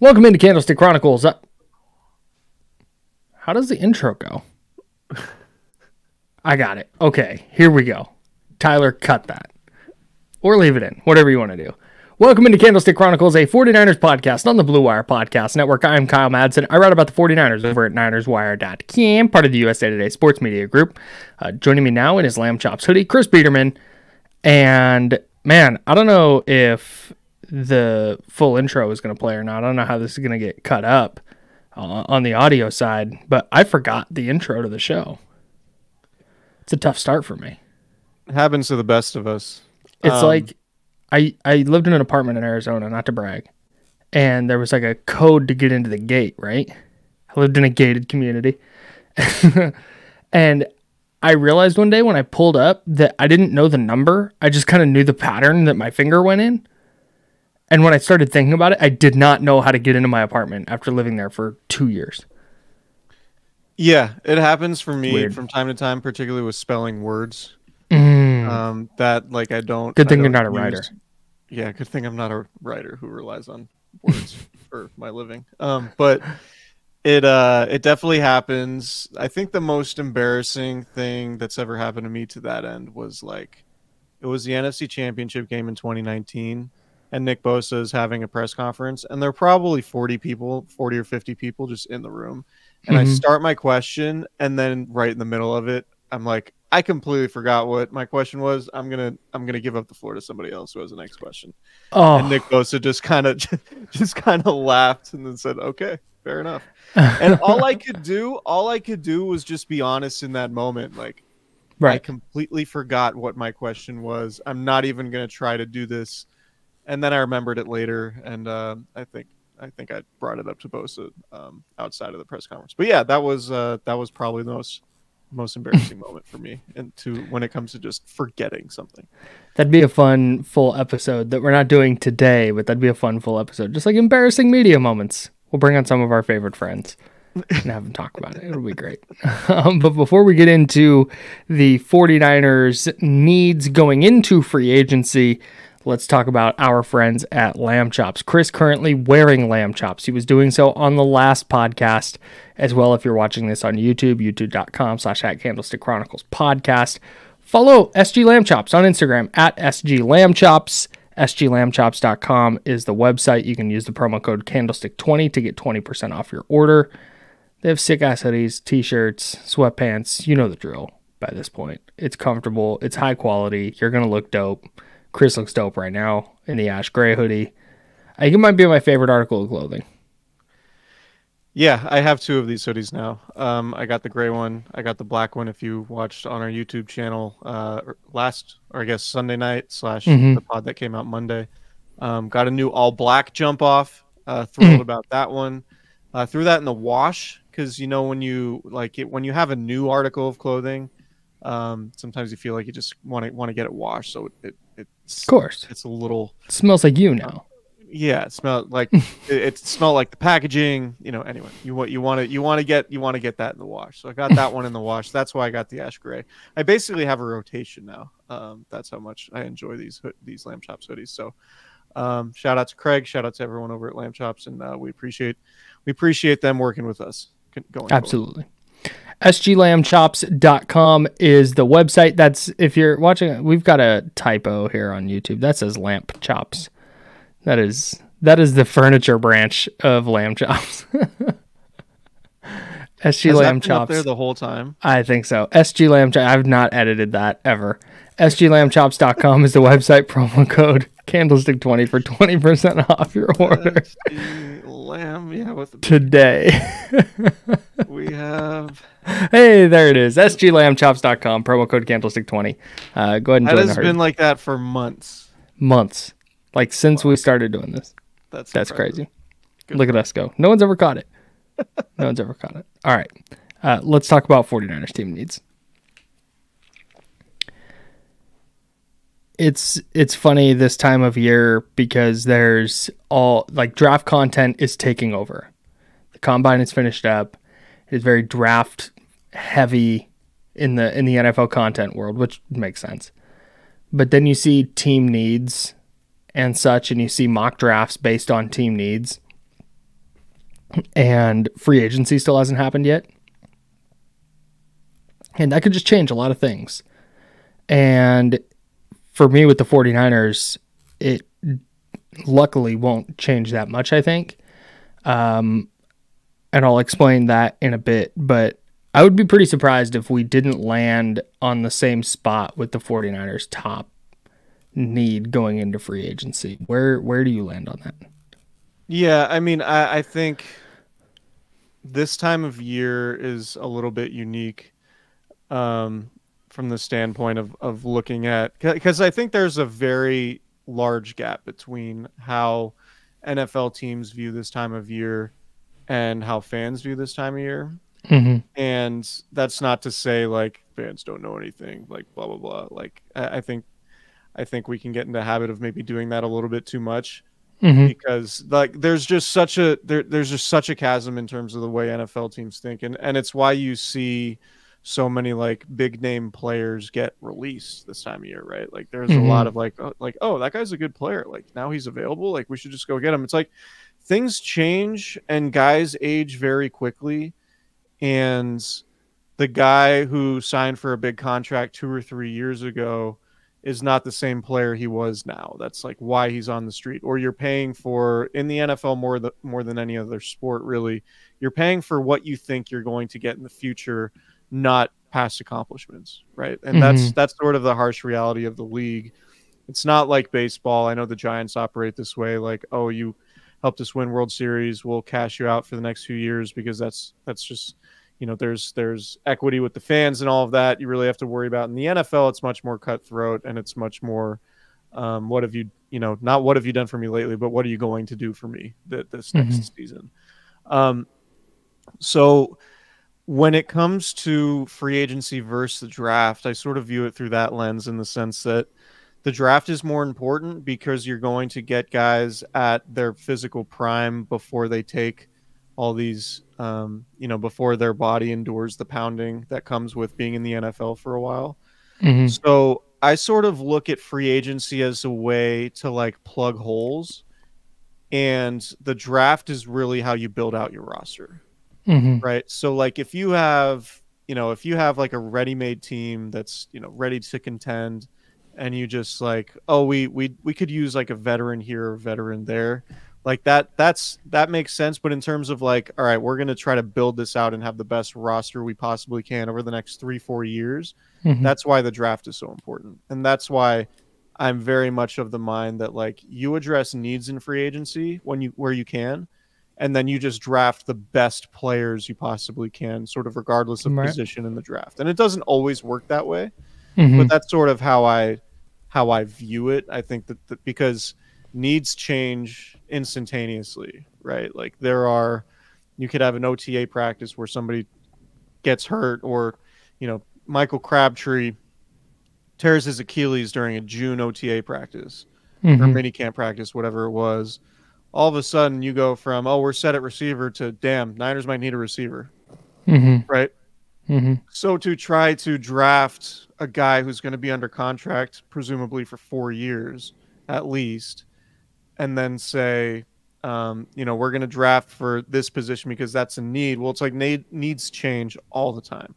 Welcome into Candlestick Chronicles. How does the intro go? I got it. Okay, here we go. Tyler, cut that. Or leave it in. Whatever you want to do. Welcome into Candlestick Chronicles, a 49ers podcast on the Blue Wire Podcast Network. I'm Kyle Madson. I write about the 49ers over at NinersWire.com, part of the USA Today Sports Media Group. Joining me now in his Lamb Chops hoodie, Chris Biderman. And, man, I don't know if the full intro is going to play or not. I don't know how this is going to get cut up on the audio side, but I forgot the intro to the show. It's a tough start for me. It happens to the best of us. It's like I lived in an apartment in Arizona, not to brag, and there was like a code to get into the gate, right? I lived in a gated community. And I realized one day when I pulled up that I didn't know the number. I just kind of knew the pattern that my finger went in. And when I started thinking about it, I did not know how to get into my apartment after living there for 2 years. Yeah, it happens for me Weird. from time to time, particularly with spelling words. Mm. That like I don't. Good thing I you're don't not a writer. Yeah, good thing I'm not a writer who relies on words for my living. But it definitely happens. I think the most embarrassing thing that's ever happened to me to that end was it was the NFC Championship game in 2019. And Nick Bosa is having a press conference, and there are probably 40 or 50 people just in the room. And I start my question, and then right in the middle of it, I'm like, I completely forgot what my question was. I'm gonna give up the floor to somebody else who has the next question. Oh. And Nick Bosa just kind of laughed and then said, "Okay, fair enough." And all I could do was just be honest in that moment. Like, Right. I completely forgot what my question was. I'm not even gonna try to do this. And then I remembered it later, and I think I brought it up to Bosa outside of the press conference. But yeah, that was probably the most embarrassing moment for me, and when it comes to just forgetting something. That'd be a fun full episode that we're not doing today, but that'd be a fun full episode. Just like embarrassing media moments. We'll bring on some of our favorite friends and have them talk about it. It'll be great. But before we get into the 49ers needs going into free agency, let's talk about our friends at Lamb Chops. Chris currently wearing Lamb Chops. He was doing so on the last podcast as well. If you're watching this on YouTube, youtube.com/@Candlestick Chronicles podcast. Follow SG Lamb Chops on Instagram at SG Lamb Chops. SGLambchops.com is the website. You can use the promo code Candlestick20 to get 20% off your order. They have sick ass hoodies, t-shirts, sweatpants. You know the drill by this point. It's comfortable. It's high quality. You're going to look dope. Chris looks dope right now in the ash gray hoodie. I think it might be my favorite article of clothing. Yeah, I have two of these hoodies now. I got the gray one. I got the black one. If you watched on our YouTube channel Sunday night / the pod that came out Monday. Got a new all black jump off. Thrilled about that one. Threw that in the wash because when you when you have a new article of clothing, sometimes you feel like you just want to get it washed. So of course, it's a little. It smells like you now. Yeah, it smelled like it smelled like the packaging. Anyway, you want to get that in the wash. So I got that one in the wash. That's why I got the ash gray. I basically have a rotation now. That's how much I enjoy these Lamb Chops hoodies. So shout out to Craig. Shout out to everyone over at Lamb Chops, and we appreciate them working with us going absolutely. SGLambchops.com is the website. That's, if you're watching, we've got a typo here on YouTube. That says Lamp Chops. That is the furniture branch of Lamb Chops. SG Lamb Chops. Up there the whole time? I think so. SG Lamb Chops. I've not edited that ever. SGLambchops.com is the website. Promo code Candlestick20 for 20% off your order. Lamb, yeah, with the today. We have. Hey, there it is. SGLambchops.com. Promo code Candlestick20. Go ahead and join the herd. That has been like that for months. Like since we started doing this. That's crazy. Look at us go. No one's ever caught it. All right. Let's talk about 49ers team needs. It's funny this time of year because there's draft content is taking over. The combine is finished up. It is very draft heavy in the NFL content world, which makes sense. But then you see team needs and such, and you see mock drafts based on team needs. and free agency still hasn't happened yet. And that could just change a lot of things. And for me with the 49ers, it luckily won't change that much, I think. And I'll explain that in a bit. But I would be pretty surprised if we didn't land on the same spot with the 49ers top need going into free agency. Where do you land on that? Yeah, I mean, I think this time of year is a little bit unique from the standpoint of looking at, because I think there's a very large gap between how NFL teams view this time of year and how fans view this time of year. Mm-hmm. And that's not to say like fans don't know anything, like blah blah blah. Like I think we can get in the habit of maybe doing that a little bit too much, Mm-hmm. because like there's just such a chasm in terms of the way NFL teams think, and it's why you see so many like big name players get released this time of year, right? Like there's a lot of like oh, that guy's a good player, like now he's available, like we should just go get him. It's like things change and guys age very quickly, and the guy who signed for a big contract 2 or 3 years ago is not the same player he was now. That's like why he's on the street. Or you're paying for, in the NFL more than any other sport really, you're paying for what you think you're going to get in the future, not past accomplishments, right? And that's sort of the harsh reality of the league. It's not like baseball. I know the Giants operate this way, like, oh, you helped us win World Series, we'll cash you out for the next few years, because that's just, you know, there's equity with the fans and all of that you really have to worry about. In the NFL, it's much more cutthroat, and it's much more what have you not what have you done for me lately, but what are you going to do for me this next season. So when it comes to free agency versus the draft, I sort of view it through that lens, in the sense that the draft is more important because you're going to get guys at their physical prime before they take all these, before their body endures the pounding that comes with being in the NFL for a while. Mm-hmm. So I sort of look at free agency as a way to like plug holes, and the draft is really how you build out your roster. Mm-hmm. Right. So like if you have like a ready-made team that's, ready to contend, and you just like, oh, we could use like a veteran here or a veteran there, like that makes sense. But in terms of like, all right, we're going to try to build this out and have the best roster we possibly can over the next 3-4 years. Mm-hmm. That's why the draft is so important. And that's why I'm very much of the mind that like you address needs in free agency where you can, and then you just draft the best players you possibly can, sort of regardless of position in the draft. And it doesn't always work that way, but that's sort of how I view it. I think that because needs change instantaneously, right? Like you could have an OTA practice where somebody gets hurt, or, Michael Crabtree tears his Achilles during a June OTA practice or minicamp practice, whatever it was. All of a sudden you go from, oh, we're set at receiver, to damn, Niners might need a receiver. Right. So to try to draft a guy who's going to be under contract, presumably for 4 years at least, and then say, we're going to draft for this position because that's a need. Well, it's like needs change all the time.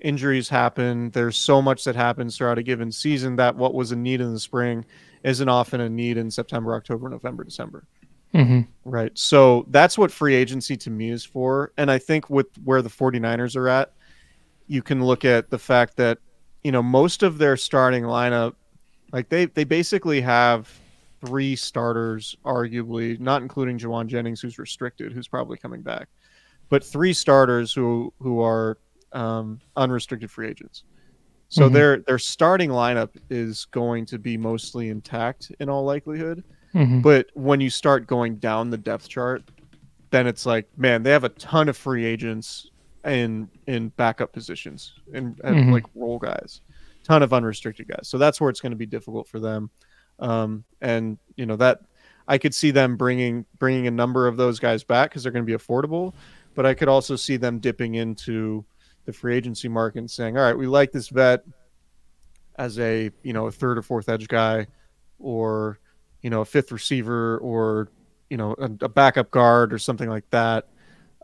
Injuries happen. There's so much that happens throughout a given season that what was a need in the spring isn't often a need in September, October, November, December. Right. So that's what free agency to me is for. And I think with where the 49ers are at, you can look at the fact that, most of their starting lineup, like they basically have 3 starters, arguably, not including Jawan Jennings, who's restricted, who's probably coming back, but 3 starters who are unrestricted free agents. So their starting lineup is going to be mostly intact in all likelihood. But when you start going down the depth chart, then it's like, man, they have a ton of free agents in backup positions and like role guys, ton of unrestricted guys. So that's where it's going to be difficult for them. And that I could see them bringing a number of those guys back because they're going to be affordable. But I could also see them dipping into the free agency market and saying, all right, we like this vet as a 3rd or 4th edge guy, or a 5th receiver, or a backup guard or something like that.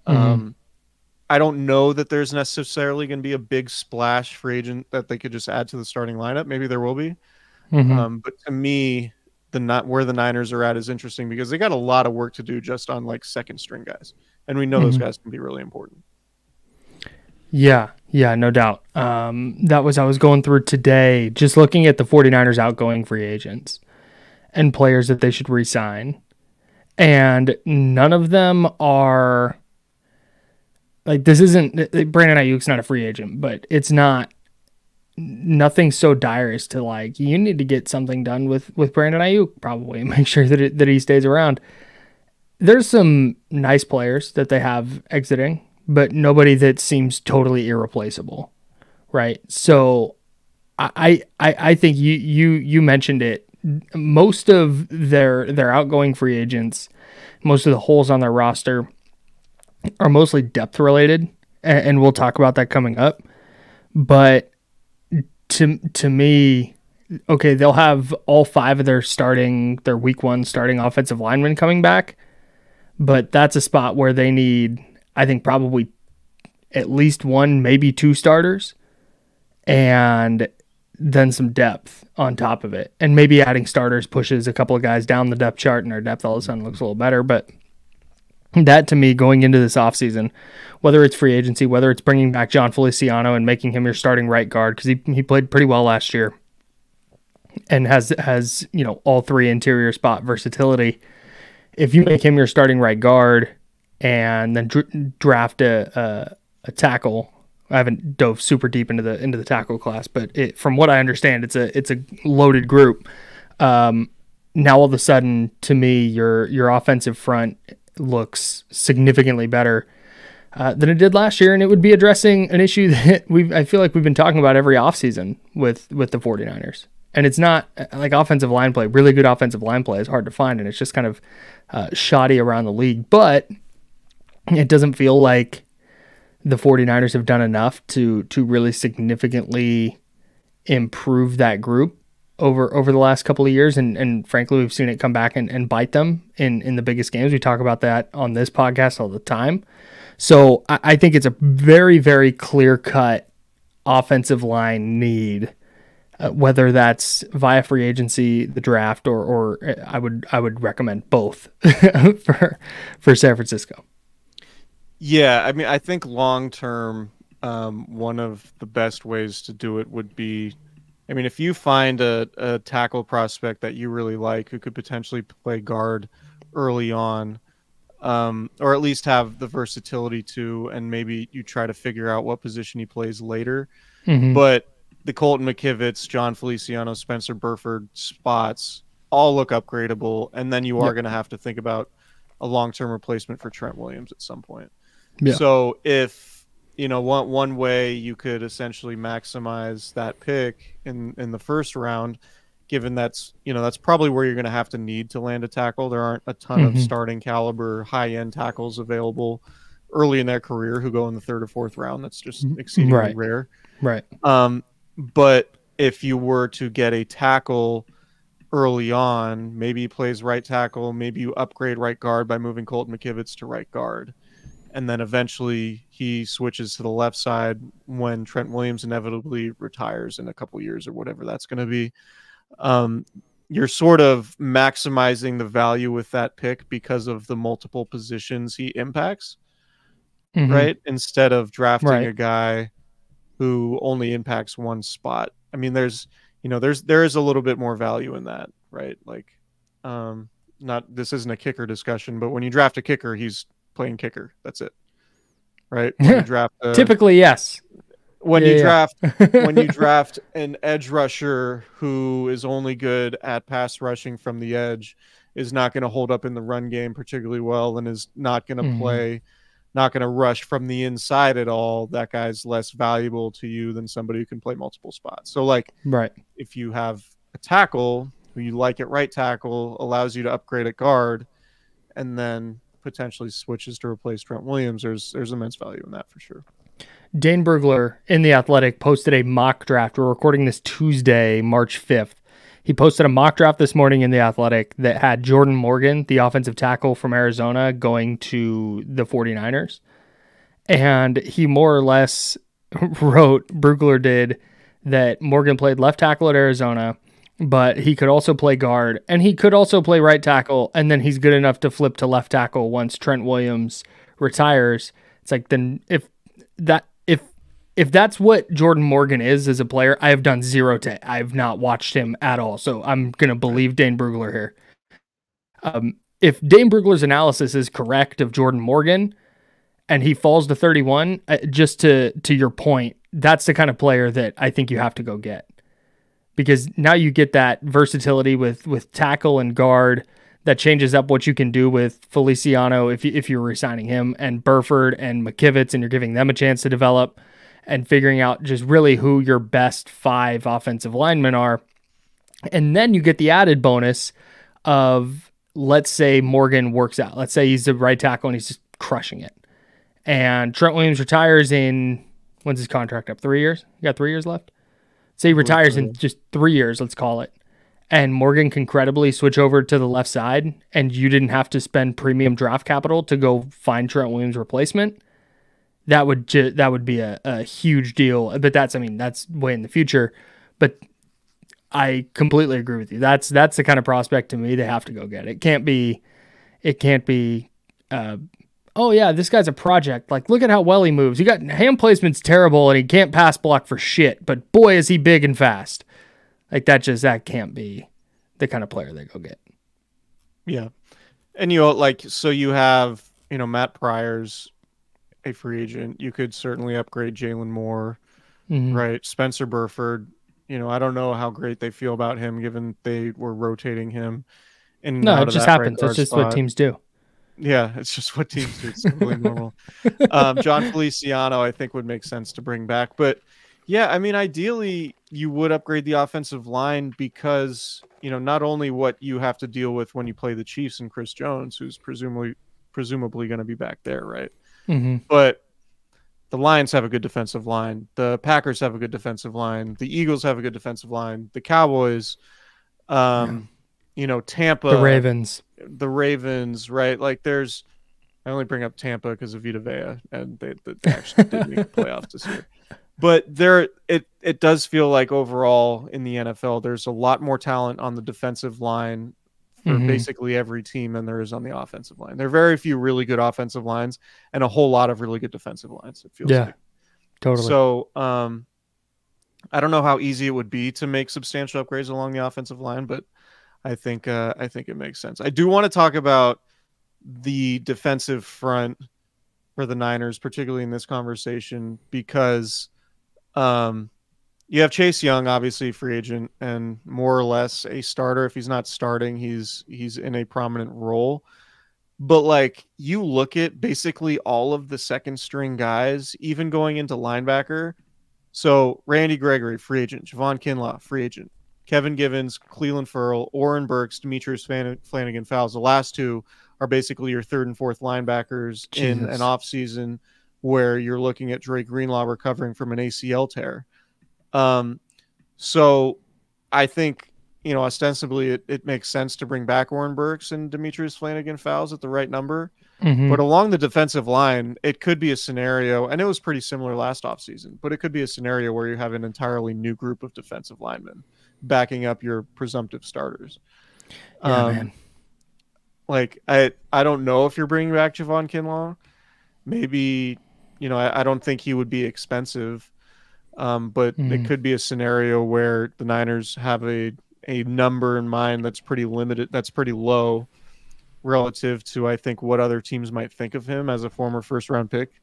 I don't know that there's necessarily going to be a big splash free agent that they could just add to the starting lineup. Maybe there will be. But to me, where the Niners are at is interesting because they got a lot of work to do just on like second string guys. And we know those guys can be really important. Yeah, no doubt. I was going through today, just looking at the 49ers outgoing free agents and players that they should re-sign. And none of them are like, this isn't, Brandon Ayuk's not a free agent, but it's nothing so dire as to like, you need to get something done with Brandon Ayuk probably, make sure that he stays around. There's some nice players that they have exiting, but nobody that seems totally irreplaceable, right? So I think you mentioned it. Most of their outgoing free agents, most of the holes on their roster are mostly depth related, and we'll talk about that coming up. But to me, okay, they'll have all 5 of their week 1 starting offensive linemen coming back, but that's a spot where they need, I think, probably at least 1, maybe 2 starters, and then some depth on top of it. And maybe adding starters pushes a couple of guys down the depth chart, and our depth all of a sudden looks a little better. But that, to me, going into this offseason, whether it's free agency, whether it's bringing back John Feliciano and making him your starting right guard, because he played pretty well last year and has all 3 interior spot versatility. If you make him your starting right guard and then draft a tackle, I haven't dove super deep into the tackle class, but from what I understand, it's a loaded group. Now all of a sudden, to me, your offensive front looks significantly better than it did last year, and it would be addressing an issue that I feel like we've been talking about every offseason with the 49ers. And it's not like offensive line play. Really good offensive line play is hard to find, and it's just kind of shoddy around the league. But it doesn't feel like the 49ers have done enough to really significantly improve that group over the last couple of years. And frankly, we've seen it come back and bite them in the biggest games. We talk about that on this podcast all the time. So I think it's a very, very clear-cut offensive line need, whether that's via free agency, the draft, or I would recommend both for San Francisco. Yeah, I mean, I think long term, one of the best ways to do it would be, I mean, if you find a tackle prospect that you really like who could potentially play guard early on, or at least have the versatility to, and maybe you try to figure out what position he plays later. But the Colton McKivitz, John Feliciano, Spencer Burford spots all look upgradable, and then you are going to have to think about a long-term replacement for Trent Williams at some point. Yeah. So if, one way you could essentially maximize that pick in the first round, given that's probably where you're going to have to need to land a tackle. There aren't a ton of starting caliber, high-end tackles available early in their career who go in the 3rd or 4th round. That's just exceedingly rare. Right. But if you were to get a tackle early on, maybe he plays right tackle, maybe you upgrade right guard by moving Colton McKivitz to right guard. And then eventually he switches to the left side when Trent Williams inevitably retires in a couple years or whatever that's going to be. You're sort of maximizing the value with that pick because of the multiple positions he impacts, right? Instead of drafting a guy who only impacts one spot. I mean, there is a little bit more value in that, right? Like, this isn't a kicker discussion, but when you draft a kicker, he's playing kicker. That's it, right? When you draft typically, yes. When you draft an edge rusher who is only good at pass rushing from the edge, is not going to hold up in the run game particularly well, and is not going to not going to rush from the inside at all, that guy's less valuable to you than somebody who can play multiple spots. So if you have a tackle who you like at right tackle, allows you to upgrade at guard, and then potentially switches to replace Trent Williams, there's immense value in that for sure. Dane Bergler in The Athletic posted a mock draft. We're recording this Tuesday, March 5th. He posted a mock draft this morning in The Athletic that had Jordan Morgan, the offensive tackle from Arizona, going to the 49ers. And he more or less wrote, Brugler did, that Morgan played left tackle at Arizona, but he could also play guard, and he could also play right tackle, and then he's good enough to flip to left tackle once Trent Williams retires. It's like, then if that's what Jordan Morgan is as a player, I have done zero to. I've not watched him at all, so I'm gonna believe Dane Brugler here. If Dane Brugler's analysis is correct of Jordan Morgan, and he falls to 31, just to your point, that's the kind of player that I think you have to go get, because now you get that versatility with tackle and guard that changes up what you can do with Feliciano if you're re-signing him, and Burford and McKivitz, and you're giving them a chance to develop and figuring out just really who your best 5 offensive linemen are. And then you get the added bonus of, let's say Morgan works out. Let's say he's the right tackle and he's just crushing it. And Trent Williams retires in, when's his contract up? 3 years? You got 3 years left? Say he retires in just 3 years, let's call it. And Morgan can credibly switch over to the left side, and you didn't have to spend premium draft capital to go find Trent Williams' replacement. That would be a huge deal. But that's way in the future. But I completely agree with you. That's the kind of prospect to me they have to go get. It can't be oh yeah, this guy's a project. Like, look at how well he moves. You got hand placement's terrible and he can't pass block for shit, but boy is he big and fast. Like, that can't be the kind of player they go get. Yeah. And you have, Matt Pryor's a free agent. You could certainly upgrade Jalen Moore, right? Spencer Burford. I don't know how great they feel about him, given they were rotating him. No, it just happens. It's just what teams do. Yeah, it's just what teams do. It's totally normal. John Feliciano, I think, would make sense to bring back. But yeah, ideally, you would upgrade the offensive line because, not only what you have to deal with when you play the Chiefs and Chris Jones, who's presumably going to be back there, right? But the Lions have a good defensive line. The Packers have a good defensive line. The Eagles have a good defensive line. The Cowboys, Tampa, the Ravens, right? Like, I only bring up Tampa because of Vita Vea, and they actually did make the playoffs this year. But it does feel like overall in the NFL, there's a lot more talent on the defensive line for basically every team than there is on the offensive line. There are very few really good offensive lines and a whole lot of really good defensive lines, it feels like. Totally. So I don't know how easy it would be to make substantial upgrades along the offensive line, but I think it makes sense. I do want to talk about the defensive front for the Niners, particularly in this conversation, because you have Chase Young, obviously free agent and more or less a starter. If he's not starting, he's in a prominent role. But like, you look at basically all of the second string guys, even going into linebacker. So Randy Gregory, free agent. Javon Kinlaw, free agent. Kevin Givens, Cleveland Ferrell, Oren Burks, Demetrius Flanagan-Fowles. The last two are basically your third and fourth linebackers in an offseason where you're looking at Drake Greenlaw recovering from an ACL tear. So I think, ostensibly it makes sense to bring back Oren Burks and Demetrius Flanagan-Fowles at the right number. But along the defensive line, it could be a scenario, and it was pretty similar last offseason, but it could be a scenario where you have an entirely new group of defensive linemen backing up your presumptive starters. Man. Like, I don't know if you're bringing back Javon Kinlaw. Maybe, I don't think he would be expensive. But it could be a scenario where the Niners have a number in mind that's pretty limited, that's pretty low relative to, I think, what other teams might think of him as a former first-round pick.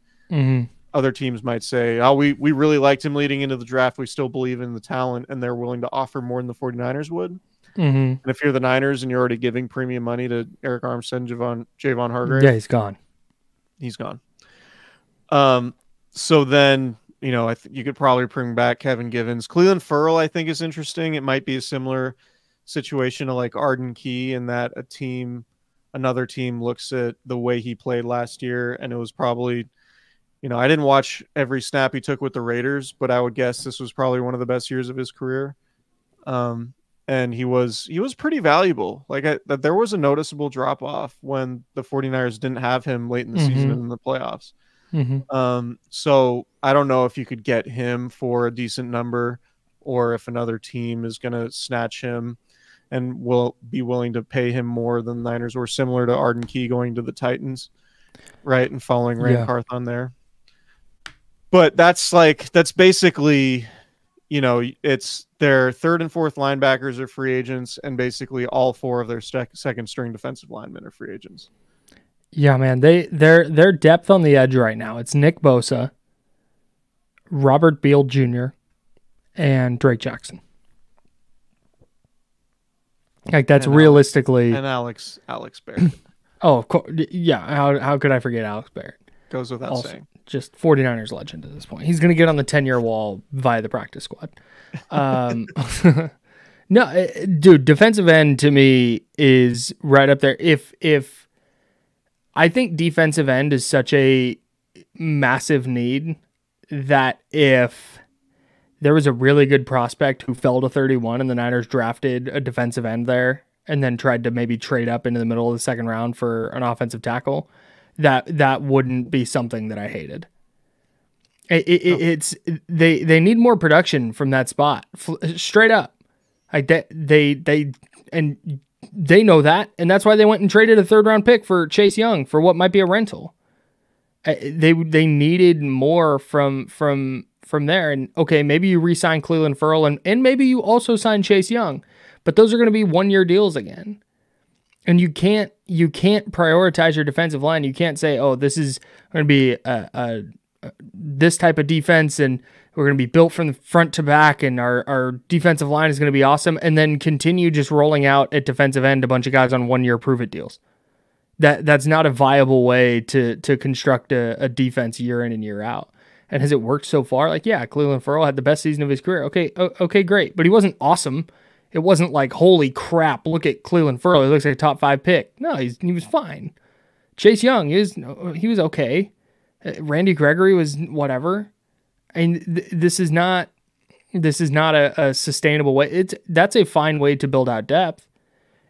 Other teams might say, oh, we really liked him leading into the draft. We still believe in the talent, and they're willing to offer more than the 49ers would. And if you're the Niners and you're already giving premium money to Eric Armstead and Javon Hargrave. Yeah, he's gone. So then, I think you could probably bring back Kevin Givens. Cleveland Ferrell, I think, is interesting. It might be a similar situation to like Arden Key, in that another team looks at the way he played last year, and it was probably, I didn't watch every snap he took with the Raiders, but I would guess this was probably one of the best years of his career. and he was pretty valuable. Like that there was a noticeable drop off when the 49ers didn't have him late in the season and in the playoffs. So I don't know if you could get him for a decent number, or if another team is going to snatch him and will be willing to pay him more than the Niners were, similar to Arden Key going to the Titans, right, and following Rand Carthon there. But that's basically, it's their third and fourth linebackers are free agents, and basically all four of their second string defensive linemen are free agents. Yeah, man, their depth on the edge right now. It's Nick Bosa, Robert Beal Jr., and Drake Jackson. Like that's realistically and Alex Barrett. Oh, of course. Yeah, how could I forget Alex Barrett? Goes without saying. Just 49ers legend at this point. He's going to get on the 10-year wall via the practice squad. No, dude, defensive end to me is right up there. If I think defensive end is such a massive need that if there was a really good prospect who fell to 31 and the Niners drafted a defensive end there and then tried to maybe trade up into the middle of the second round for an offensive tackle, that wouldn't be something that I hated. It's they need more production from that spot, straight up. Like they know that, and that's why they went and traded a third-round pick for Chase Young for what might be a rental. They needed more from there, and okay, maybe you re-sign Cleveland Ferrell, and maybe you also sign Chase Young, but those are going to be one-year deals again, and you can't prioritize your defensive line. You can't say, oh, this is going to be this type of defense, and we're going to be built from the front to back, and our defensive line is going to be awesome, and then continue just rolling out at defensive end a bunch of guys on one-year prove-it deals. That's not a viable way to construct a defense year in and year out. And has it worked so far? Like, yeah, Cleveland Ferrell had the best season of his career. Okay, great. But he wasn't awesome. It wasn't like, holy crap, look at Cleveland Ferrell. He looks like a top 5 pick. No, he was fine. Chase Young, he was okay. Randy Gregory was whatever. And this is not a sustainable way. That's a fine way to build out depth.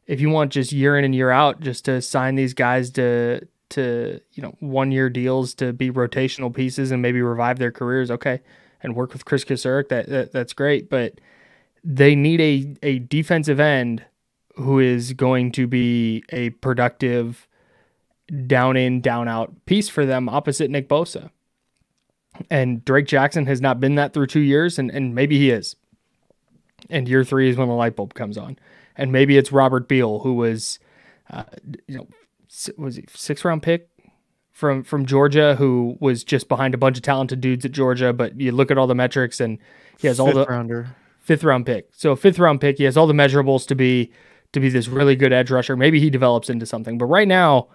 If you want just year in and year out, just to sign these guys to 1-year deals to be rotational pieces and maybe revive their careers, okay, and work with Chris Kasurek, that's great. But they need a defensive end who is going to be a productive down in, down out piece for them opposite Nick Bosa. And Drake Jackson has not been that through 2 years, and maybe he is. And year 3 is when the light bulb comes on. And maybe it's Robert Beal, who was, was he 6th-round pick from Georgia, who was just behind a bunch of talented dudes at Georgia. But you look at all the metrics, and he has all the 5th-round pick. So a 5th-round pick, he has all the measurables to be this really good edge rusher. Maybe he develops into something. But right now,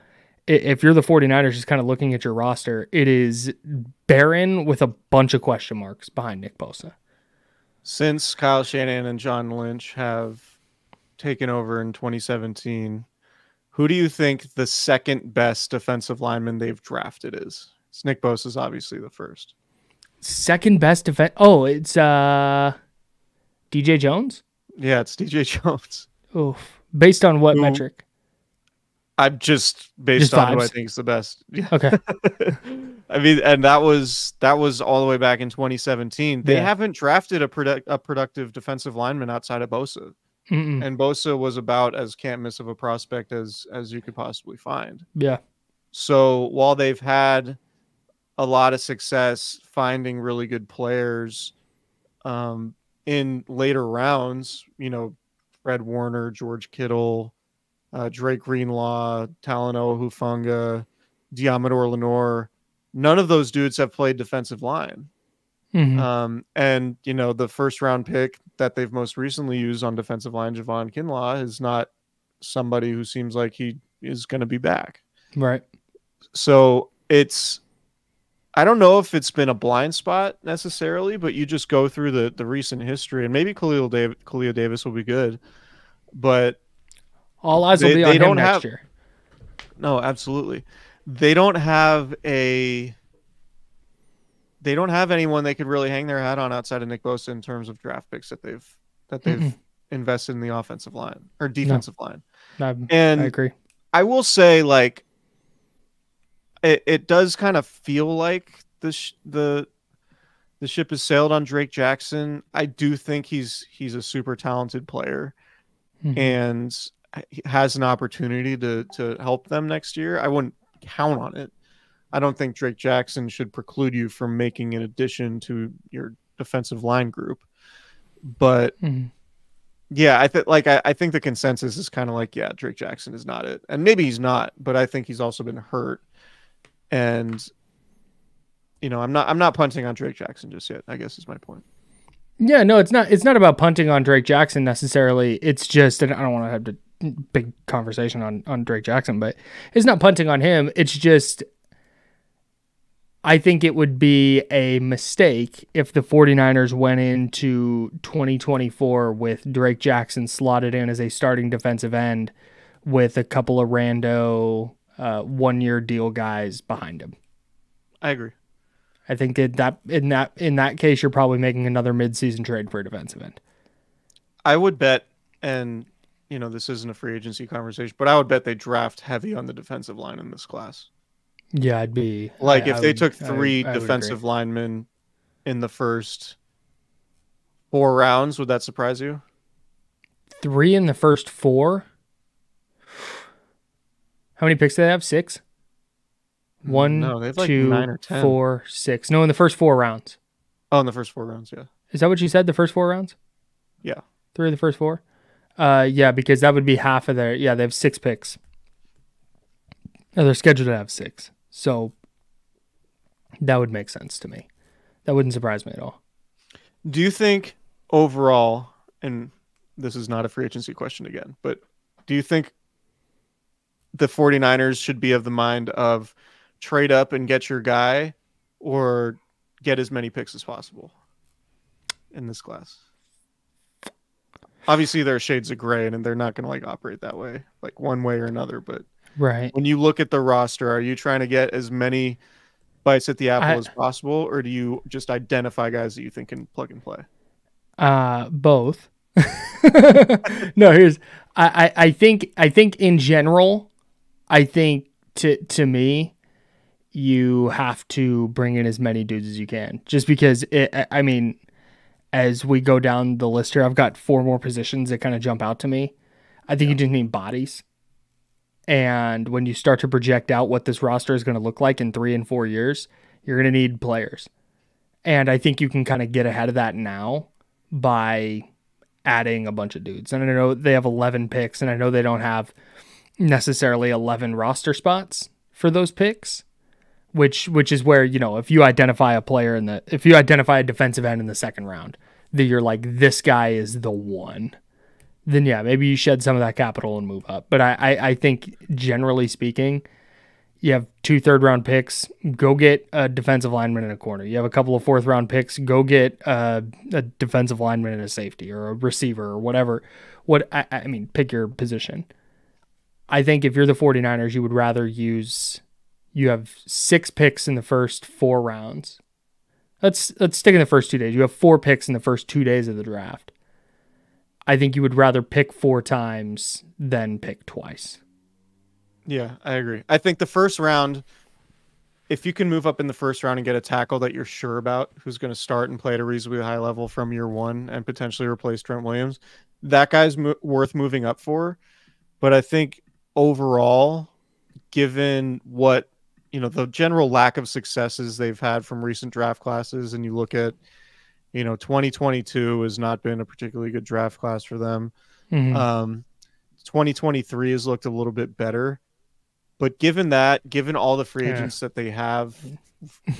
if you're the 49ers just kind of looking at your roster, it is barren with a bunch of question marks behind Nick Bosa. Since Kyle Shanahan and John Lynch have taken over in 2017, who do you think the second best defensive lineman they've drafted is? It's Nick Bosa's obviously the first. Second best defense? Oh, it's DJ Jones? Yeah, it's DJ Jones. Oof. Based on what metric? I'm just based on who I think is the best. Yeah. Okay. I mean, and that was all the way back in 2017. They haven't drafted a productive defensive lineman outside of Bosa. Mm-mm. And Bosa was about as can't miss of a prospect as you could possibly find. Yeah. So while they've had a lot of success finding really good players in later rounds, Fred Warner, George Kittle, Drake Greenlaw, Talanoa Hufanga, Diamador Lenore, none of those dudes have played defensive line. Mm-hmm. And the 1st-round pick that they've most recently used on defensive line, Javon Kinlaw, is not somebody who seems like he is going to be back. Right. So I don't know if it's been a blind spot necessarily, but you just go through the recent history, and maybe Khalil Davis will be good, but all eyes will be on him next year. No, absolutely. They don't have anyone they could really hang their hat on outside of Nick Bosa in terms of draft picks that they've invested in the offensive line or No, defensive line. I And agree. I will say, like, it does kind of feel like the ship has sailed on Drake Jackson. I do think he's a super talented player and he has an opportunity to help them next year. I wouldn't count on it. I don't think Drake Jackson should preclude you from making an addition to your defensive line group. But yeah, I think the consensus is kind of like, yeah, Drake Jackson is not it. And maybe he's not, but I think he's also been hurt. And I'm not punting on Drake Jackson just yet, I guess is my point. Yeah, no, it's not about punting on Drake Jackson necessarily. It's just, and I don't want to have a big conversation on Drake Jackson, but it's not punting on him. It's just, I think it would be a mistake if the 49ers went into 2024 with Drake Jackson slotted in as a starting defensive end with a couple of rando 1-year deal guys behind him. I agree. I think in that case, you're probably making another midseason trade for a defensive end. I would bet, and this isn't a free agency conversation, but I would bet they draft heavy on the defensive line in this class. Yeah, I'd be like if they took three defensive linemen in the first 4 rounds, would that surprise you? 3 in the first 4? How many picks do they have? 6? 1, no, they have like 2, 9 or 10. 4, 6. No, in the first 4 rounds. Oh, in the first 4 rounds, yeah. Is that what you said? The first 4 rounds? Yeah. 3 of the first 4? Yeah, because that would be half of their. Yeah, they have 6 picks. No, they're scheduled to have 6. So that would make sense to me. That wouldn't surprise me at all. Do you think overall, and this is not a free agency question again, but do you think the 49ers should be of the mind of trade up and get your guy or get as many picks as possible in this class? Obviously, there are shades of gray, and they're not going to operate that way, like one way or another. But right, when you look at the roster, are you trying to get as many bites at the apple as possible, or do you just identify guys that you think can plug and play? Both. No, I think in general, I think to me, you have to bring in as many dudes as you can, just because as we go down the list here, I've got 4 more positions that kind of jump out to me. I think you just need bodies. And when you start to project out what this roster is going to look like in 3 and 4 years, you're going to need players. And I think you can kind of get ahead of that now by adding a bunch of dudes. And I know they have 11 picks, and I know they don't have necessarily 11 roster spots for those picks, which is where, if you identify a player if you identify a defensive end in the 2nd round, that you're like, this guy is the one, then yeah, maybe you shed some of that capital and move up. But I think generally speaking, you have 2 third-round picks, go get a defensive lineman in a corner. You have a couple of 4th-round picks, go get a defensive lineman in a safety or a receiver or whatever. Pick your position. I think if you're the 49ers, you would rather you have 6 picks in the first 4 rounds. Let's stick in the first 2 days. You have 4 picks in the first 2 days of the draft. I think you would rather pick 4 times than pick twice. Yeah, I agree. I think the first round, if you can move up in the first round and get a tackle that you're sure about, who's going to start and play at a reasonably high level from year 1 and potentially replace Trent Williams, that guy's worth moving up for. But I think overall, given what, the general lack of successes they've had from recent draft classes, and you look at, 2022 has not been a particularly good draft class for them. 2023 has looked a little bit better. But given all the free agents that they have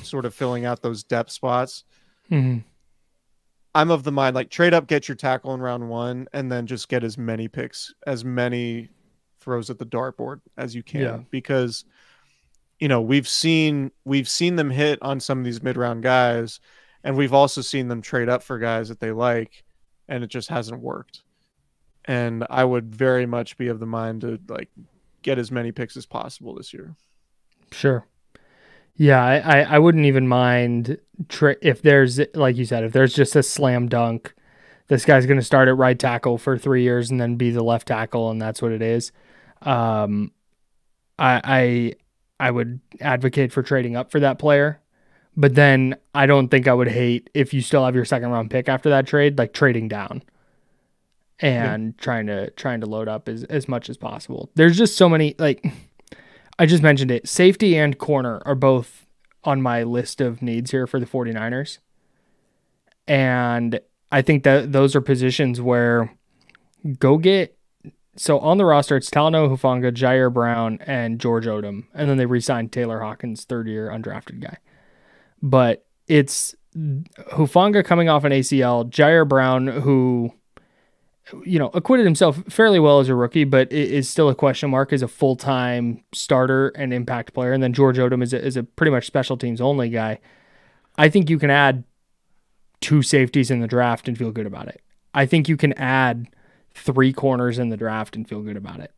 sort of filling out those depth spots, I'm of the mind, trade up, get your tackle in round 1, and then just get as many picks, as many throws at the dartboard as you can. Because, we've seen them hit on some of these mid-round guys, and we've also seen them trade up for guys that they like, and it just hasn't worked. And I would very much be of the mind to get as many picks as possible this year. Sure. Yeah, I wouldn't even mind if there's, like you said, if there's just a slam dunk This guy's going to start at right tackle for 3 years and then be the left tackle, and that's what it is. I would advocate for trading up for that player, but then I don't think I would hate if you still have your second round pick after that trade, like trading down and trying to load up as much as possible. There's just so many, like I just mentioned it, safety and corner are both on my list of needs here for the 49ers. And I think that those are positions where go get, so on the roster, it's Talanoa Hufanga, Jair Brown, and George Odom. And then they re-signed Taylor Hawkins, third-year undrafted guy. But it's Hufanga coming off an ACL, Jair Brown, who, acquitted himself fairly well as a rookie, but is still a question mark as a full-time starter and impact player. And then George Odom is a pretty much special teams only guy. I think you can add 2 safeties in the draft and feel good about it. I think you can add 3 corners in the draft and feel good about it.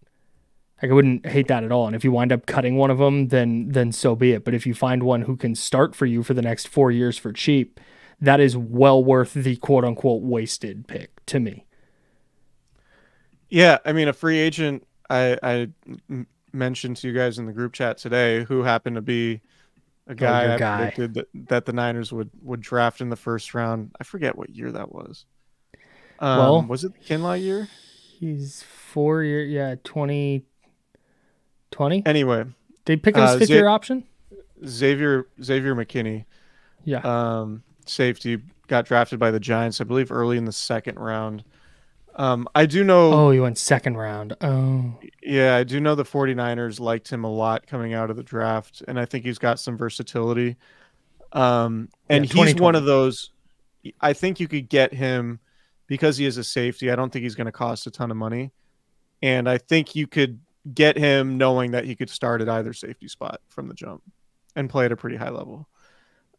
Like, I wouldn't hate that at all. And if you wind up cutting one of them, then so be it. But if you find one who can start for you for the next 4 years for cheap, that is well worth the quote unquote wasted pick to me. Yeah, I mean, a free agent I mentioned to you guys in the group chat today who happened to be a guy I predicted that the Niners would draft in the first round. I forget what year that was. Was it the Kinlaw year? He's 4 year, 2020. Anyway, they pick his 5th-year option. Xavier McKinney, safety, got drafted by the Giants, I believe, early in the second round. I do know. Oh, he went second round. Oh, yeah, I do know the 49ers liked him a lot coming out of the draft, and I think he's got some versatility. And he's one of those. I think you could get him because he is a safety. I don't think he's going to cost a ton of money, and I think you could get him knowing that he could start at either safety spot from the jump and play at a pretty high level.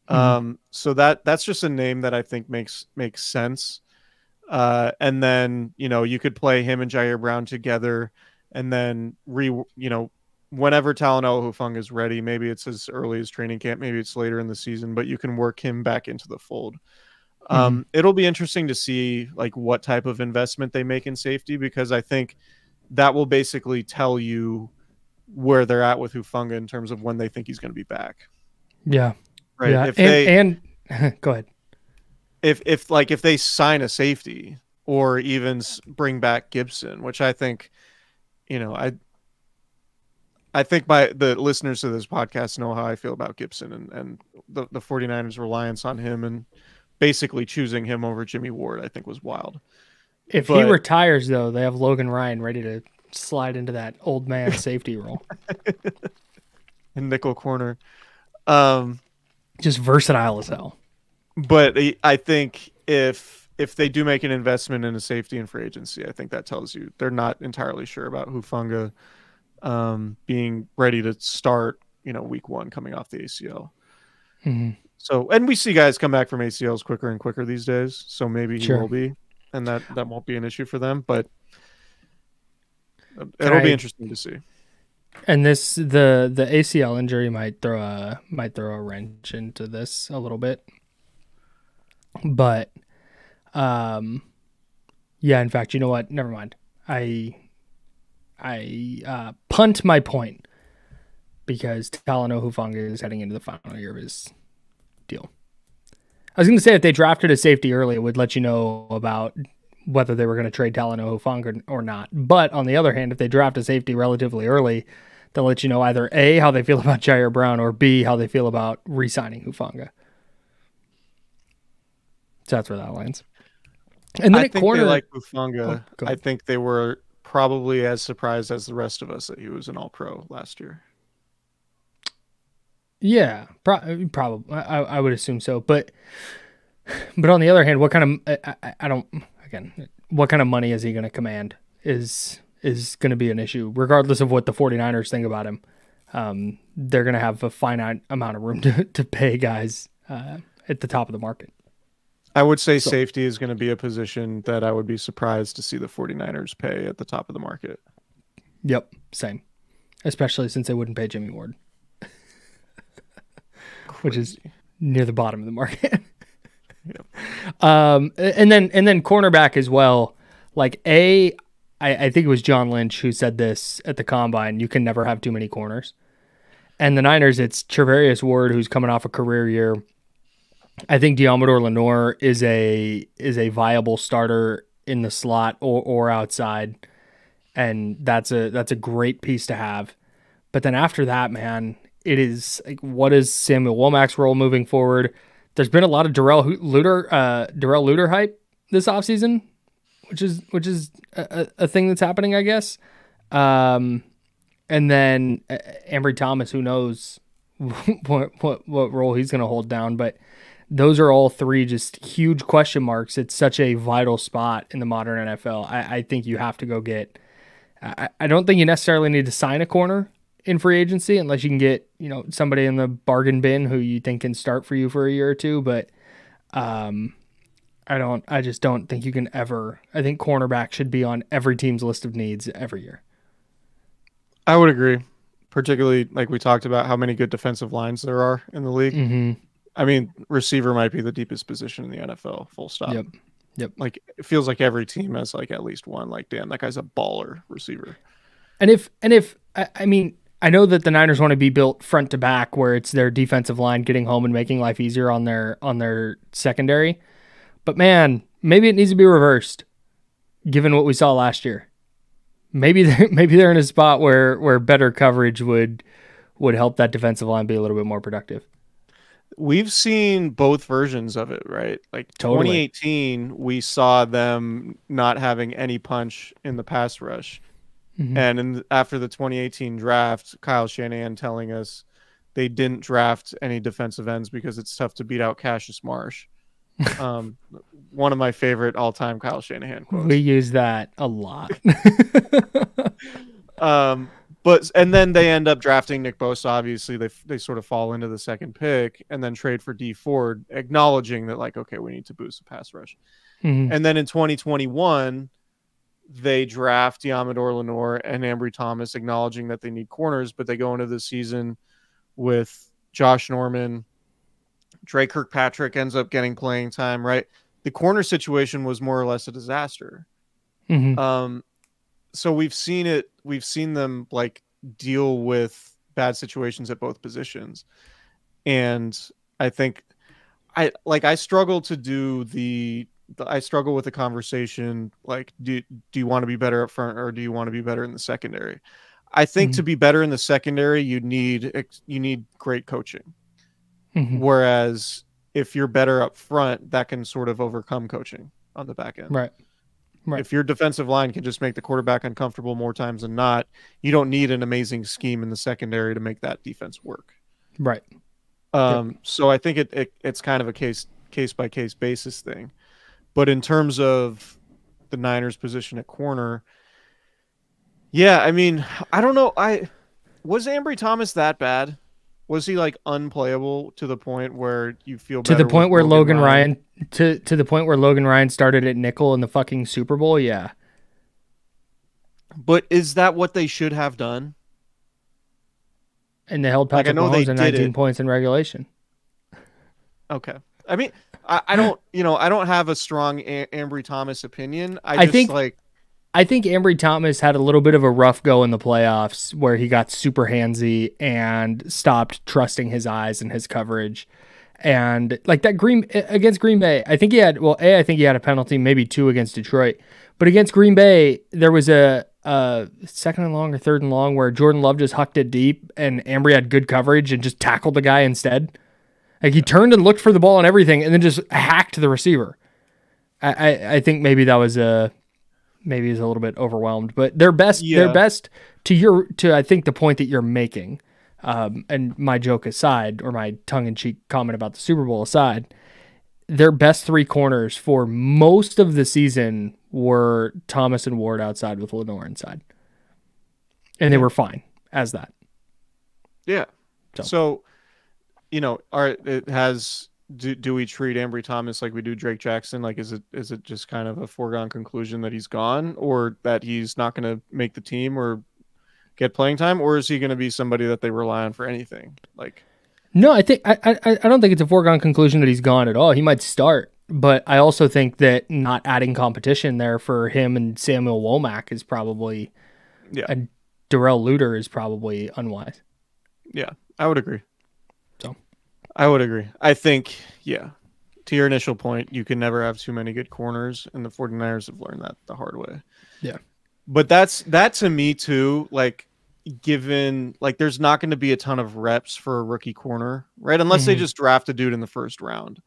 So that's just a name that I think makes sense. And then, you could play him and Jair Brown together, and then whenever Talanoa Hufanga is ready, maybe it's as early as training camp, maybe it's later in the season, but you can work him back into the fold. It'll be interesting to see like what type of investment they make in safety, because I think that will basically tell you where they're at with Hufanga in terms of when they think he's going to be back. Yeah. Right. Yeah. Go ahead. If they sign a safety or even bring back Gibson, which I think, I think the listeners to this podcast know how I feel about Gibson and the 49ers' reliance on him and basically choosing him over Jimmy Ward, I think was wild. If he retires, though, they have Logan Ryan ready to slide into that old man safety role. In nickel corner. Just versatile as hell. But I think if they do make an investment in a safety and free agency, I think that tells you they're not entirely sure about Hufanga being ready to start, week 1 coming off the ACL. Mm-hmm. So, and we see guys come back from ACLs quicker and quicker these days. So maybe he will be, and that won't be an issue for them. But it'll be interesting to see. And the ACL injury might throw a wrench into this a little bit. But, in fact, you know what? Never mind. I punt my point because Talanoa Hufanga is heading into the final year of his deal. I was going to say if they drafted a safety early, it would let you know about whether they were going to trade Talanoa Hufanga or not. But on the other hand, if they draft a safety relatively early, they'll let you know either A, how they feel about Jair Brown, or B, how they feel about re-signing Hufanga. So that's where that lands. And then I think they like Hufanga. I think they were probably as surprised as the rest of us that he was an All-Pro last year. Yeah, probably. I would assume so. But on the other hand, what kind of what kind of money is he going to command is going to be an issue, regardless of what the 49ers think about him. They're going to have a finite amount of room to pay guys at the top of the market. I would say safety is going to be a position that I would be surprised to see the 49ers pay at the top of the market. Yep, same. Especially since they wouldn't pay Jimmy Ward. Which is near the bottom of the market. Yep. And then cornerback as well. Like I think it was John Lynch who said this at the combine. You can never have too many corners. And the Niners, it's Trevarius Ward who's coming off a career year. I think Diamador Lenore is a viable starter in the slot or outside, and that's a great piece to have. But then after that, man, it is like, what is Samuel Womack's role moving forward? There's been a lot of Darrell Luter hype this offseason, which is a thing that's happening, I guess. And then Ambry Thomas, who knows what role he's going to hold down, but those are all three just huge question marks. It's such a vital spot in the modern NFL. I think you have to go get. I don't think you necessarily need to sign a corner in free agency unless you can get somebody in the bargain bin who you think can start for you for a year or two. But I just don't think you can ever. I think cornerback should be on every team's list of needs every year. I would agree, particularly like we talked about how many good defensive lines there are in the league. Mm-hmm. I mean, receiver might be the deepest position in the NFL, full stop. Yep. Like, it feels like every team has like at least one, like, damn, that guy's a baller receiver. And if I mean, I know that the Niners want to be built front to back where it's their defensive line getting home and making life easier on their secondary. But man, maybe it needs to be reversed given what we saw last year. Maybe they're in a spot where better coverage would help that defensive line be a little bit more productive. We've seen both versions of it, right? Like Totally. 2018, we saw them not having any punch in the pass rush. Mm-hmm. And after the 2018 draft, Kyle Shanahan telling us they didn't draft any defensive ends because it's tough to beat out Cassius Marsh. One of my favorite all-time Kyle Shanahan quotes. We use that a lot. And then they end up drafting Nick Bosa. Obviously, they sort of fall into the second pick and then trade for D Ford, acknowledging that, like, okay, we need to boost the pass rush. Mm-hmm. And then in 2021, they draft Diamador Lenore and Ambry Thomas, acknowledging that they need corners, but they go into the season with Josh Norman. Drake Kirkpatrick ends up getting playing time, right? The corner situation was more or less a disaster. Mm-hmm. So we've seen them like deal with bad situations at both positions. And I think I struggle with the conversation. Like, do you want to be better up front or do you want to be better in the secondary? I think to be better in the secondary, you need great coaching. Mm-hmm. Whereas if you're better up front, that can sort of overcome coaching on the back end. Right. If your defensive line can just make the quarterback uncomfortable more times than not, you don't need an amazing scheme in the secondary to make that defense work. Right. So I think it's kind of a case by case basis thing. But in terms of the Niners' position at corner, yeah, I mean, I don't know. Was Ambry Thomas that bad? Was he like unplayable to the point where you feel better to the point where Logan Ryan to the point where Logan Ryan started at nickel in the fucking Super Bowl? Yeah. But is that what they should have done? And they held Patrick Mahomes to 19 points in regulation. Okay. I mean, I don't have a strong Ambry Thomas opinion. I think Ambry Thomas had a little bit of a rough go in the playoffs where he got super handsy and stopped trusting his eyes and his coverage. And like that against Green Bay, I think he had a penalty, maybe 2 against Detroit. But against Green Bay, there was a second and long or third and long where Jordan Love just hucked it deep and Ambry had good coverage and just tackled the guy instead. Like he turned and looked for the ball and everything and then just hacked the receiver. I think maybe that was maybe he's a little bit overwhelmed, but their best to I think the point that you're making, and my joke aside, or my tongue-in-cheek comment about the Super Bowl aside, their best 3 corners for most of the season were Thomas and Ward outside with Lenore inside. And they were fine as that. Yeah. So do we treat Ambry Thomas like we do Drake Jackson? Like, is it just kind of a foregone conclusion that he's gone or that he's not going to make the team or get playing time? Or is he going to be somebody that they rely on for anything? Like, no, I don't think it's a foregone conclusion that he's gone at all. He might start. But I also think that not adding competition there for him and Samuel Womack is probably, and Darrell Luter is probably unwise. Yeah, I would agree. So I would agree. I think, to your initial point, you can never have too many good corners, and the 49ers have learned that the hard way. Yeah. But that to me too, like, given, like, there's not going to be a ton of reps for a rookie corner, right? Unless they just draft a dude in the first round.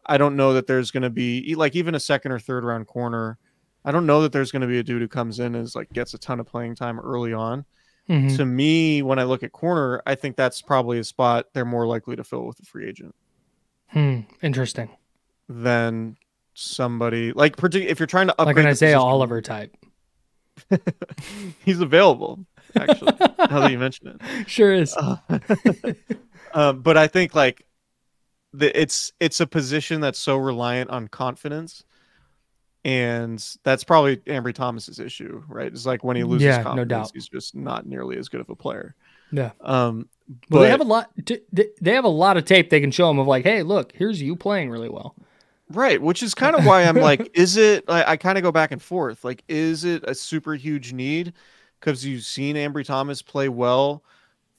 I don't know that there's going to be, like, even a second or third round corner. I don't know that there's going to be a dude who comes in and gets a ton of playing time early on. To me, when I look at corner, I think that's probably a spot they're more likely to fill with a free agent. Interesting. Than somebody like, if you're trying to upgrade, like an Isaiah Oliver type. He's available, actually. Now that you mention it, sure is. But I think it's a position that's so reliant on confidence. And that's probably Ambry Thomas's issue, right? It's like when he loses confidence, no doubt. He's just not nearly as good of a player. Yeah. But they have a lot. They have a lot of tape they can show him of like, hey, look, here's you playing really well. Right, which is kind of why I'm like, is it? I kind of go back and forth. Like, is it a super huge need because you've seen Ambry Thomas play well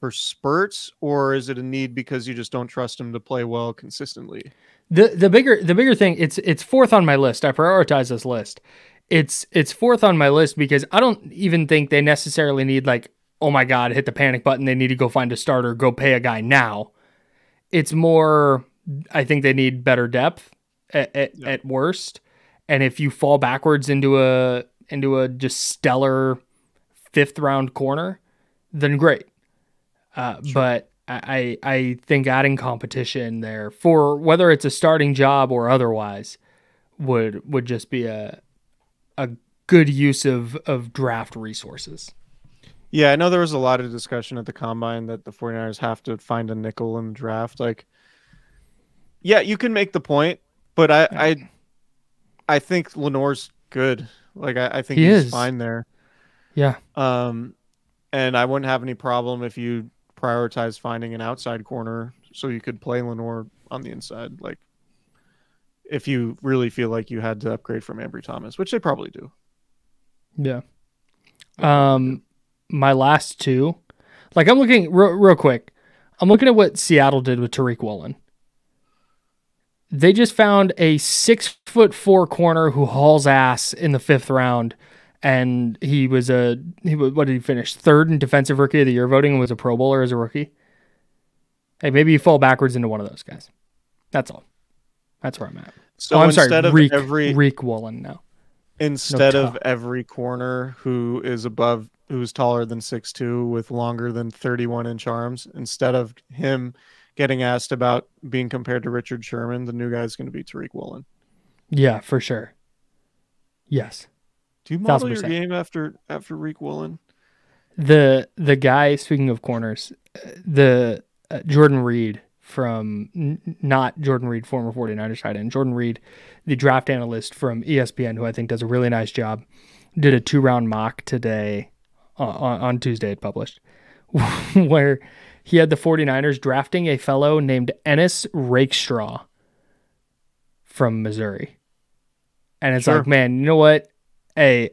for spurts, or is it a need because you just don't trust him to play well consistently? The bigger thing, it's fourth on my list. I prioritize this list. It's fourth on my list because I don't even think they necessarily need like, oh my God, hit the panic button. They need to go find a starter, go pay a guy now. It's more, I think they need better depth at worst. And if you fall backwards into a just stellar fifth round corner, then great. But I think adding competition there for whether it's a starting job or otherwise would just be a good use of draft resources. Yeah, I know there was a lot of discussion at the combine that the 49ers have to find a nickel in the draft. Like, yeah, you can make the point, but I think Lenore's good. Like, I think he's fine there. Yeah. And I wouldn't have any problem if you prioritize finding an outside corner so you could play Lenore on the inside. Like, if you really feel like you had to upgrade from Ambry Thomas, which they probably do. Yeah. My last two, like I'm looking real quick. I'm looking at what Seattle did with Tariq Woolen. They just found a 6'4" corner who hauls ass in the 5th round. And what did he finish? 3rd in defensive rookie of the year voting and was a Pro Bowler as a rookie. Hey, maybe you fall backwards into one of those guys. That's all. That's where I'm at. So I'm sorry, Reek Woolen now. Instead of every corner who's taller than 6'2" with longer than 31-inch arms, instead of him getting asked about being compared to Richard Sherman, the new guy's going to be Tariq Woolen. Yeah, for sure. Yes. Do you model your game after Reek Woolen? The guy, speaking of corners, the Jordan Reed not Jordan Reed, former 49ers tight end, Jordan Reed, the draft analyst from ESPN, who I think does a really nice job, did a 2-round mock today, on Tuesday it published, where he had the 49ers drafting a fellow named Ennis Rakestraw from Missouri. And it's like, man, you know what? Hey,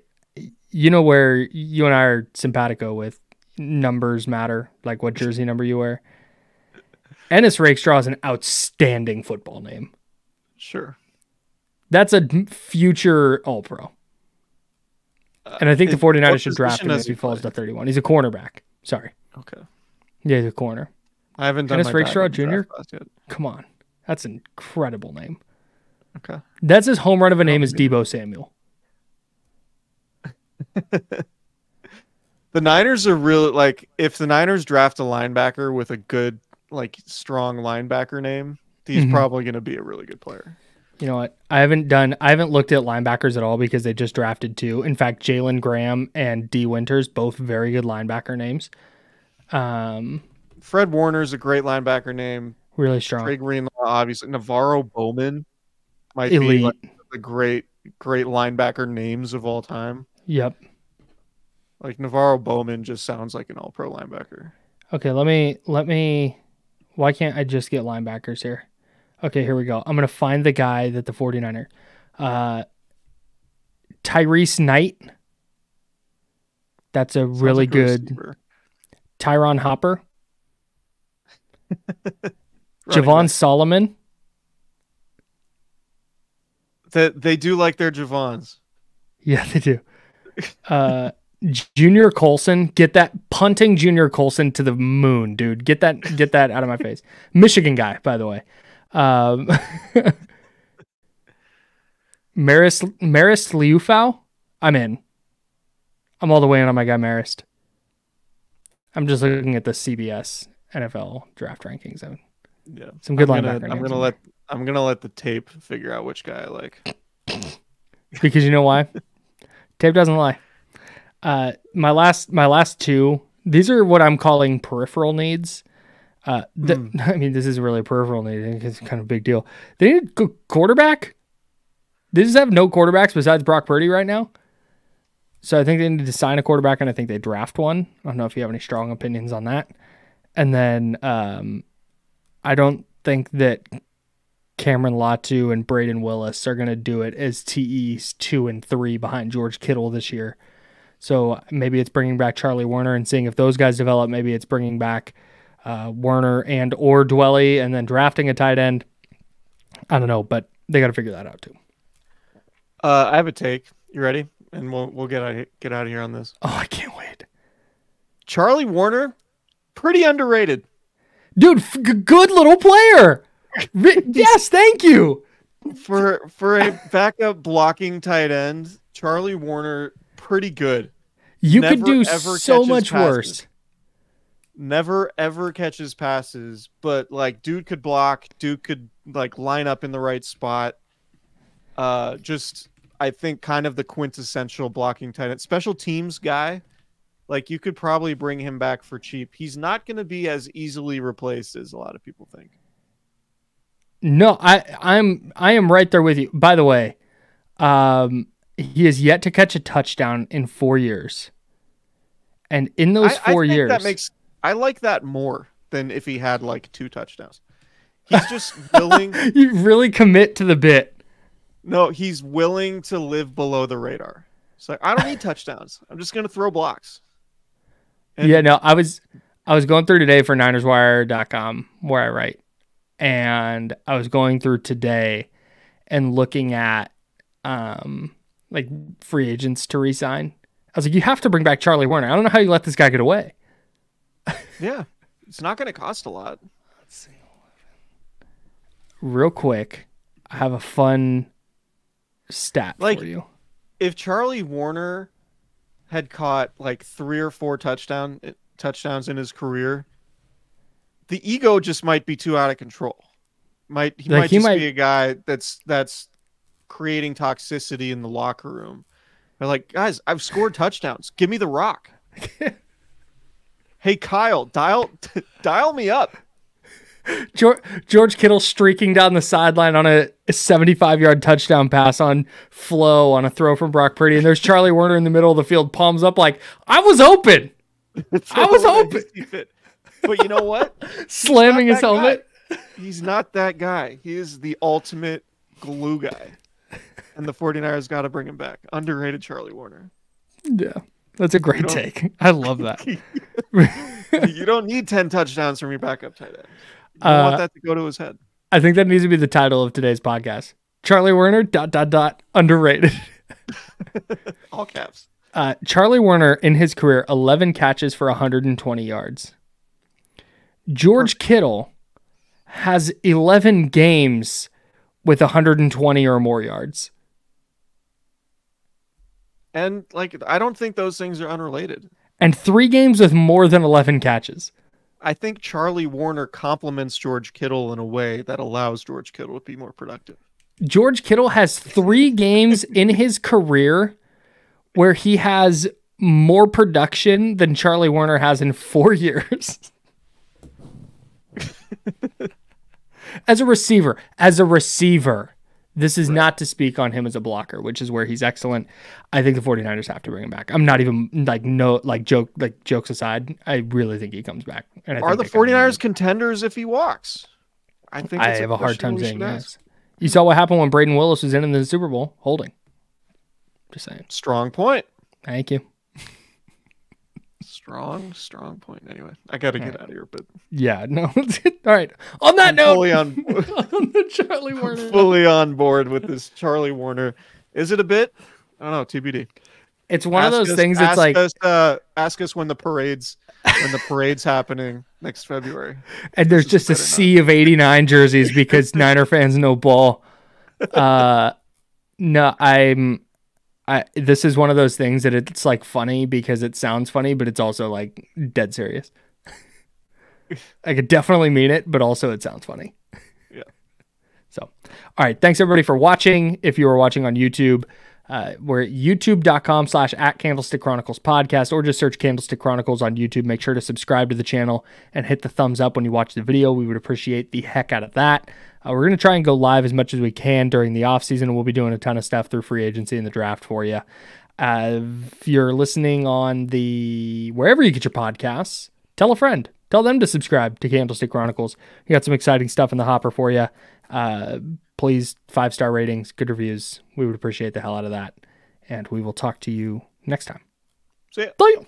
you know where you and I are simpatico with numbers matter, like what jersey number you wear. Ennis Rakestraw is an outstanding football name. Sure. That's a future All-Pro. And I think the 49ers should draft him if he falls to 31. He's a cornerback. Sorry. Okay. Yeah, he's a corner. I haven't done Ennis Rakestraw Jr.? Yet. Come on. That's an incredible name. Okay. That's as home run of a name as Deebo Samuel. The Niners are really, like, if the Niners draft a linebacker with a good, like, strong linebacker name, he's probably going to be a really good player. You know what? I haven't looked at linebackers at all because they just drafted 2. In fact, Jalen Graham and D. Winters, both very good linebacker names. Fred Warner's a great linebacker name. Really strong. Trey Greenlaw, obviously. Navarro Bowman might Elite. be like the great linebacker names of all time. Yep. Like, Navarro Bowman just sounds like an all-pro linebacker. Okay, let me. Why can't I just get linebackers here? Okay, here we go. I'm going to find the guy that the 49er. Tyrese Knight. That's a really good. Receiver. Tyron Hopper. Javon Solomon. They do like their Javons. Yeah, they do. Junior Colson. Get that punting Junior Colson to the moon, dude. Get that out of my face. Michigan guy, by the way. Marist Liufau. I'm in. I'm all the way in on my guy Marist. I'm just looking at the CBS NFL draft rankings. Yeah, some good linebacker names. I'm gonna let the tape figure out which guy I like. Because you know why? Tape doesn't lie. My last two. These are what I'm calling peripheral needs. I mean, this is really a peripheral need. It's kind of a big deal. They need a quarterback. They just have no quarterbacks besides Brock Purdy right now. So I think they need to sign a quarterback, and I think they draft one. I don't know if you have any strong opinions on that. And then I don't think that Cameron Latu and Braden Willis are going to do it as TEs 2 and 3 behind George Kittle this year. So maybe it's bringing back Charlie Werner and seeing if those guys develop. Maybe it's bringing back Werner and or Dwelly and then drafting a tight end. I don't know, but they got to figure that out too. I have a take. You ready? And we'll get out of here on this. Oh, I can't wait. Charlie Werner, pretty underrated. Dude, good little player. Yes, thank you. For a backup blocking tight end, Charlie Werner, pretty good. You could do so much worse. Never ever catches passes, but like dude could block, dude could like line up in the right spot. Just I think kind of the quintessential blocking tight end, special teams guy. Like you could probably bring him back for cheap. He's not going to be as easily replaced as a lot of people think. No, I am right there with you. By the way, he has yet to catch a touchdown in 4 years. And in those 4 years, I like that more than if he had like 2 touchdowns. He's just willing. You really commit to the bit. No, he's willing to live below the radar. It's like, I don't need touchdowns. I'm just going to throw blocks. And yeah, no, I was going through today for NinersWire.com where I write. And I was going through today and looking at like free agents to re-sign. I was like, you have to bring back Charlie Werner. I don't know how you let this guy get away. Yeah, it's not going to cost a lot. Let's see. Real quick, I have a fun stat for you. If Charlie Werner had caught like 3 or 4 touchdowns in his career, the ego just might be too out of control. He might be a guy that's creating toxicity in the locker room. They're like, guys, I've scored touchdowns. Give me the rock. Hey, Kyle, dial me up. George Kittle streaking down the sideline on a 75-yard touchdown pass on flow on a throw from Brock Purdy, and there's Charlie Werner in the middle of the field, palms up like, I was open. I was open. But you know what? Slamming his helmet. He's not that guy. He is the ultimate glue guy. And the 49ers got to bring him back. Underrated Charlie Werner. Yeah. That's a great take. I love that. You don't need 10 touchdowns from your backup tight end. You don't want that to go to his head. I think that needs to be the title of today's podcast. Charlie Werner, ... underrated. All caps. Charlie Werner, in his career, 11 catches for 120 yards. George Kittle has 11 games with 120 or more yards. And like, I don't think those things are unrelated. And 3 games with more than 11 catches. I think Charlie Werner complements George Kittle in a way that allows George Kittle to be more productive. George Kittle has 3 games in his career where he has more production than Charlie Werner has in 4 years. As a receiver, this is not to speak on him as a blocker, which is where he's excellent. I think the 49ers have to bring him back. I'm not even jokes aside. I really think he comes back. And are the 49ers contenders if he walks? I think I it's have a hard question time we saying should yes. ask. You saw what happened when Braden Willis was in the Super Bowl holding. Just saying. Strong point. Thank you. Strong point. Anyway, I got to get out of here, but Yeah, no. All right. On that note, fully on on the Charlie Warner. fully on board with this Charlie Warner. Is it a bit? I don't know. TBD. It's one of those things that's like, ask us when the parade's happening next February. and there's just a sea of 89 jerseys because Niner fans know ball. No, this is one of those things that it's like funny because it sounds funny, but it's also like dead serious. I could definitely mean it, but also it sounds funny. Yeah. So, all right. Thanks everybody for watching. If you are watching on YouTube, we're at youtube.com/@Candlestick Chronicles podcast, or just search Candlestick Chronicles on YouTube. Make sure to subscribe to the channel and hit the thumbs up when you watch the video. We would appreciate the heck out of that. We're going to try and go live as much as we can during the offseason. We'll be doing a ton of stuff through free agency and the draft for you. If you're listening on wherever you get your podcasts, tell a friend. Tell them to subscribe to Candlestick Chronicles. We got some exciting stuff in the hopper for you. Please, 5-star ratings, good reviews. We would appreciate the hell out of that. And we will talk to you next time. See ya. Bye.